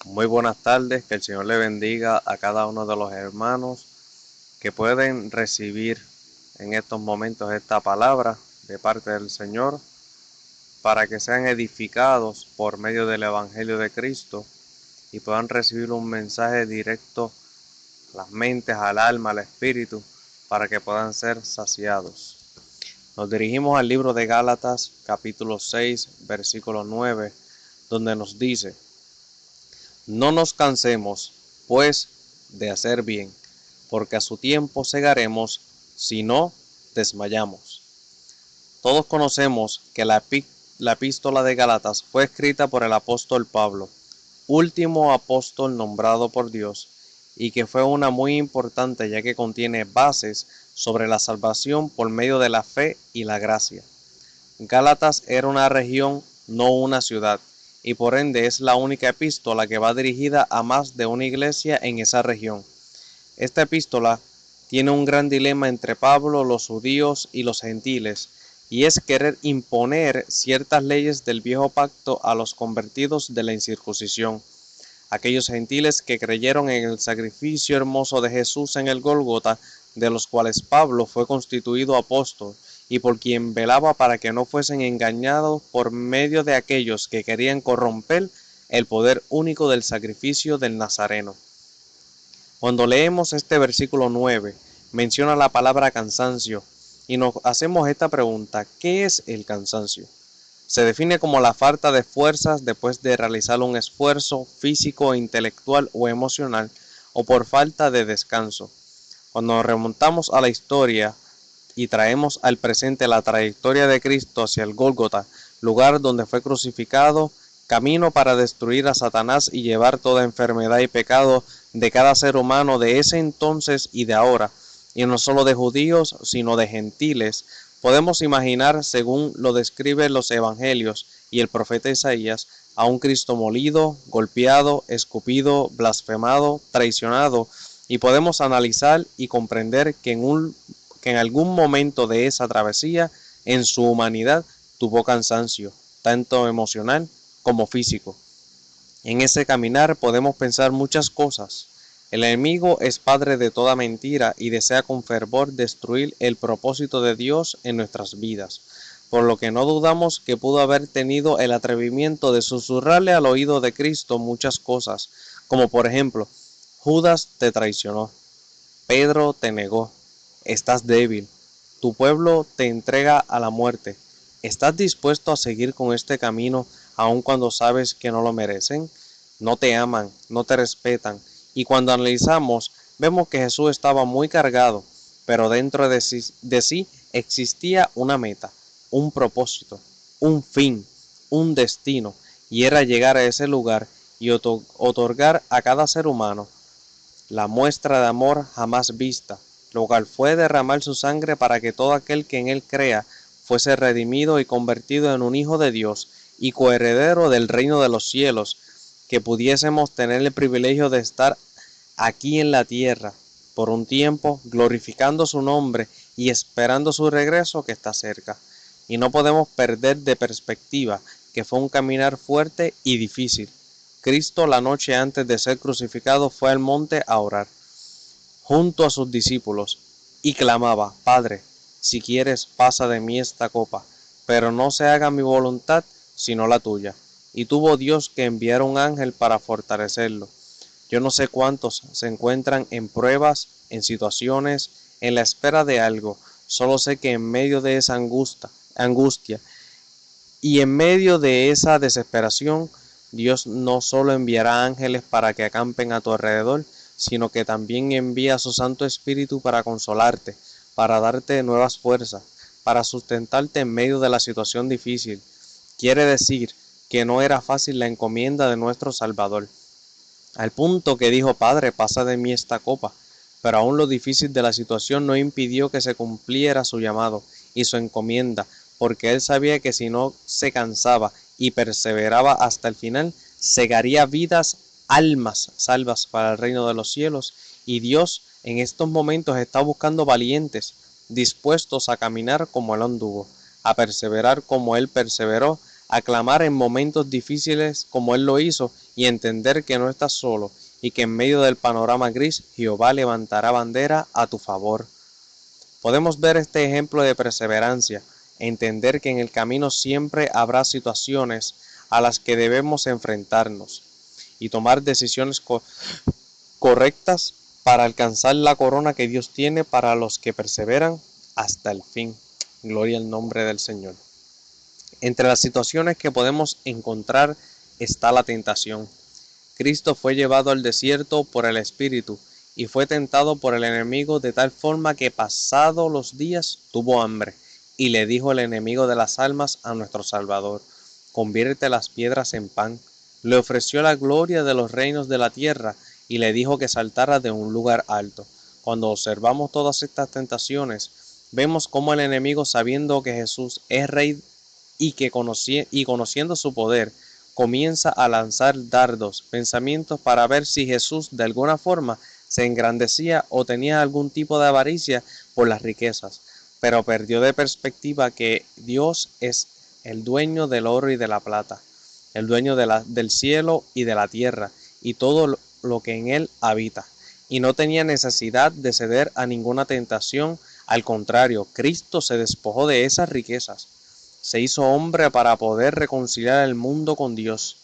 Muy buenas tardes, que el Señor le bendiga a cada uno de los hermanos que pueden recibir en estos momentos esta palabra de parte del Señor para que sean edificados por medio del Evangelio de Cristo y puedan recibir un mensaje directo a las mentes, al alma, al espíritu, para que puedan ser saciados. Nos dirigimos al libro de Gálatas, capítulo 6, versículo 9, donde nos dice: No nos cansemos, pues, de hacer bien, porque a su tiempo segaremos si no desmayamos. Todos conocemos que la epístola de Gálatas fue escrita por el apóstol Pablo, último apóstol nombrado por Dios, y que fue una muy importante ya que contiene bases sobre la salvación por medio de la fe y la gracia. Gálatas era una región, no una ciudad, y por ende es la única epístola que va dirigida a más de una iglesia en esa región. Esta epístola tiene un gran dilema entre Pablo, los judíos y los gentiles, y es querer imponer ciertas leyes del viejo pacto a los convertidos de la incircuncisión, aquellos gentiles que creyeron en el sacrificio hermoso de Jesús en el Gólgota, de los cuales Pablo fue constituido apóstol, y por quien velaba para que no fuesen engañados por medio de aquellos que querían corromper el poder único del sacrificio del Nazareno. Cuando leemos este versículo 9, menciona la palabra cansancio, y nos hacemos esta pregunta: ¿qué es el cansancio? Se define como la falta de fuerzas después de realizar un esfuerzo físico, intelectual o emocional, o por falta de descanso. Cuando nos remontamos a la historia y traemos al presente la trayectoria de Cristo hacia el Gólgota, lugar donde fue crucificado, camino para destruir a Satanás y llevar toda enfermedad y pecado de cada ser humano de ese entonces y de ahora, y no solo de judíos, sino de gentiles, podemos imaginar, según lo describen los evangelios y el profeta Isaías, a un Cristo molido, golpeado, escupido, blasfemado, traicionado, y podemos analizar y comprender que en algún momento de esa travesía, en su humanidad, tuvo cansancio, tanto emocional como físico. En ese caminar podemos pensar muchas cosas. El enemigo es padre de toda mentira y desea con fervor destruir el propósito de Dios en nuestras vidas, por lo que no dudamos que pudo haber tenido el atrevimiento de susurrarle al oído de Cristo muchas cosas, como por ejemplo: Judas te traicionó, Pedro te negó, estás débil, tu pueblo te entrega a la muerte. ¿Estás dispuesto a seguir con este camino aun cuando sabes que no lo merecen? No te aman, no te respetan. Y cuando analizamos, vemos que Jesús estaba muy cargado, pero dentro de sí existía una meta, un propósito, un fin, un destino, y era llegar a ese lugar y otorgar a cada ser humano la muestra de amor jamás vista, lo cual fue derramar su sangre para que todo aquel que en él crea fuese redimido y convertido en un hijo de Dios y coheredero del reino de los cielos, que pudiésemos tener el privilegio de estar aquí en la tierra por un tiempo, glorificando su nombre y esperando su regreso que está cerca. Y no podemos perder de perspectiva que fue un caminar fuerte y difícil. Cristo, la noche antes de ser crucificado, fue al monte a orar junto a sus discípulos y clamaba: Padre, si quieres, pasa de mí esta copa, pero no se haga mi voluntad sino la tuya. Y tuvo Dios que enviar un ángel para fortalecerlo. Yo no sé cuántos se encuentran en pruebas, en situaciones, en la espera de algo. Solo sé que en medio de esa angustia y en medio de esa desesperación, Dios no solo enviará ángeles para que acampen a tu alrededor, sino que también envía a su Santo Espíritu para consolarte, para darte nuevas fuerzas, para sustentarte en medio de la situación difícil. Quiere decir que no era fácil la encomienda de nuestro Salvador, al punto que dijo: Padre, pasa de mí esta copa. Pero aún lo difícil de la situación no impidió que se cumpliera su llamado y su encomienda, porque él sabía que si no se cansaba y perseveraba hasta el final, cegaría vidas, almas salvas para el reino de los cielos. Y Dios en estos momentos está buscando valientes, dispuestos a caminar como él anduvo, a perseverar como él perseveró, a clamar en momentos difíciles como Él lo hizo y entender que no estás solo y que en medio del panorama gris Jehová levantará bandera a tu favor. Podemos ver este ejemplo de perseverancia, entender que en el camino siempre habrá situaciones a las que debemos enfrentarnos y tomar decisiones correctas para alcanzar la corona que Dios tiene para los que perseveran hasta el fin. Gloria al nombre del Señor. Entre las situaciones que podemos encontrar está la tentación. Cristo fue llevado al desierto por el Espíritu y fue tentado por el enemigo de tal forma que pasados los días tuvo hambre. Y le dijo el enemigo de las almas a nuestro Salvador: convierte las piedras en pan. Le ofreció la gloria de los reinos de la tierra y le dijo que saltara de un lugar alto. Cuando observamos todas estas tentaciones, vemos cómo el enemigo, sabiendo que Jesús es rey y conociendo su poder, comienza a lanzar dardos, pensamientos para ver si Jesús de alguna forma se engrandecía o tenía algún tipo de avaricia por las riquezas, pero perdió de perspectiva que Dios es el dueño del oro y de la plata, el dueño del cielo y de la tierra, y todo lo que en él habita, y no tenía necesidad de ceder a ninguna tentación. Al contrario, Cristo se despojó de esas riquezas, se hizo hombre para poder reconciliar el mundo con Dios.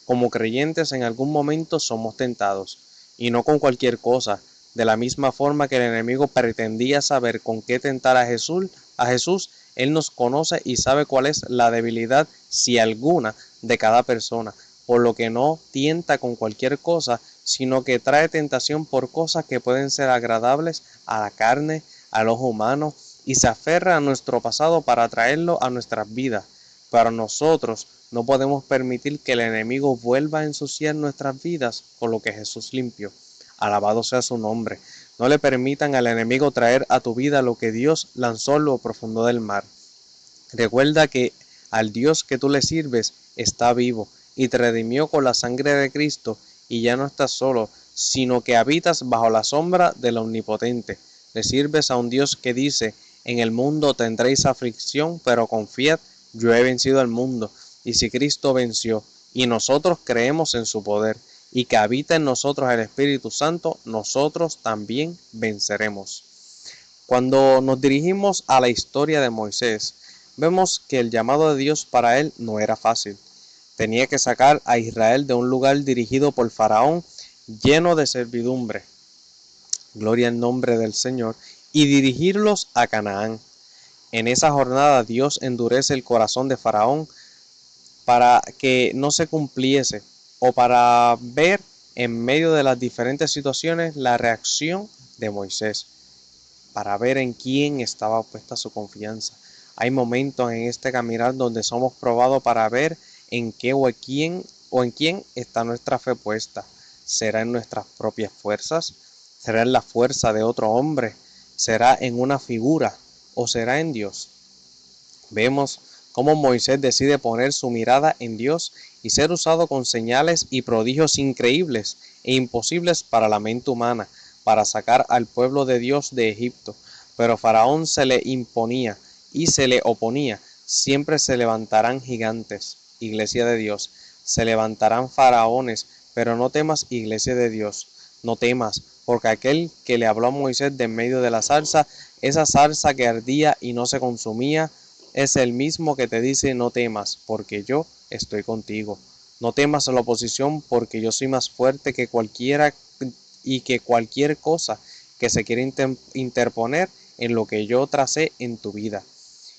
Como creyentes en algún momento somos tentados, y no con cualquier cosa, de la misma forma que el enemigo pretendía saber con qué tentar a Jesús, Él nos conoce y sabe cuál es la debilidad, si alguna, de cada persona, por lo que no tienta con cualquier cosa, sino que trae tentación por cosas que pueden ser agradables a la carne, al ojo humano, y se aferra a nuestro pasado para traerlo a nuestras vidas. Para nosotros no podemos permitir que el enemigo vuelva a ensuciar nuestras vidas con lo que Jesús limpió. Alabado sea su nombre. No le permitan al enemigo traer a tu vida lo que Dios lanzó en lo profundo del mar. Recuerda que al Dios que tú le sirves está vivo y te redimió con la sangre de Cristo, y ya no estás solo, sino que habitas bajo la sombra del Omnipotente. Le sirves a un Dios que dice: en el mundo tendréis aflicción, pero confiad, yo he vencido al mundo. Y si Cristo venció y nosotros creemos en su poder y que habita en nosotros el Espíritu Santo, nosotros también venceremos. Cuando nos dirigimos a la historia de Moisés, vemos que el llamado de Dios para él no era fácil. Tenía que sacar a Israel de un lugar dirigido por Faraón, lleno de servidumbre, gloria al nombre del Señor, y dirigirlos a Canaán. En esa jornada Dios endurece el corazón de Faraón para que no se cumpliese, o para ver en medio de las diferentes situaciones la reacción de Moisés, para ver en quién estaba puesta su confianza. Hay momentos en este caminar donde somos probados para ver en qué o en quién está nuestra fe puesta. ¿Será en nuestras propias fuerzas? ¿Será en la fuerza de otro hombre? ¿Será en una figura? ¿O será en Dios? Vemos cómo Moisés decide poner su mirada en Dios y ser usado con señales y prodigios increíbles e imposibles para la mente humana, para sacar al pueblo de Dios de Egipto. Pero Faraón se le imponía y se le oponía. Siempre se levantarán gigantes, iglesia de Dios. Se levantarán faraones, pero no temas, iglesia de Dios. No temas, porque aquel que le habló a Moisés de en medio de la zarza, esa zarza que ardía y no se consumía, es el mismo que te dice: no temas, porque yo estoy contigo. No temas la oposición, porque yo soy más fuerte que cualquiera y que cualquier cosa que se quiera interponer en lo que yo tracé en tu vida.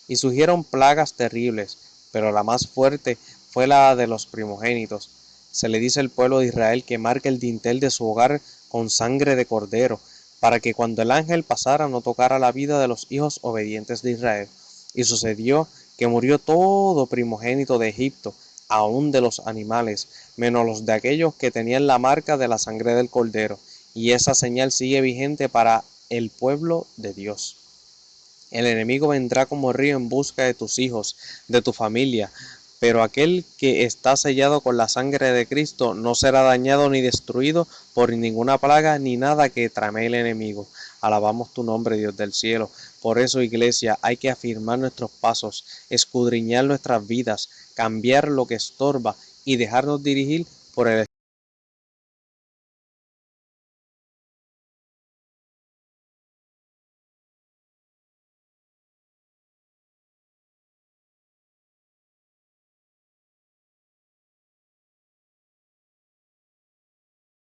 Y surgieron plagas terribles, pero la más fuerte fue la de los primogénitos. Se le dice al pueblo de Israel que marque el dintel de su hogar con sangre de cordero, para que cuando el ángel pasara no tocara la vida de los hijos obedientes de Israel. Y sucedió que murió todo primogénito de Egipto, aun de los animales, menos los de aquellos que tenían la marca de la sangre del cordero. Y esa señal sigue vigente para el pueblo de Dios. El enemigo vendrá como río en busca de tus hijos, de tu familia, pero aquel que está sellado con la sangre de Cristo no será dañado ni destruido por ninguna plaga ni nada que trame el enemigo. Alabamos tu nombre, Dios del cielo. Por eso, iglesia, hay que afirmar nuestros pasos, escudriñar nuestras vidas, cambiar lo que estorba y dejarnos dirigir por el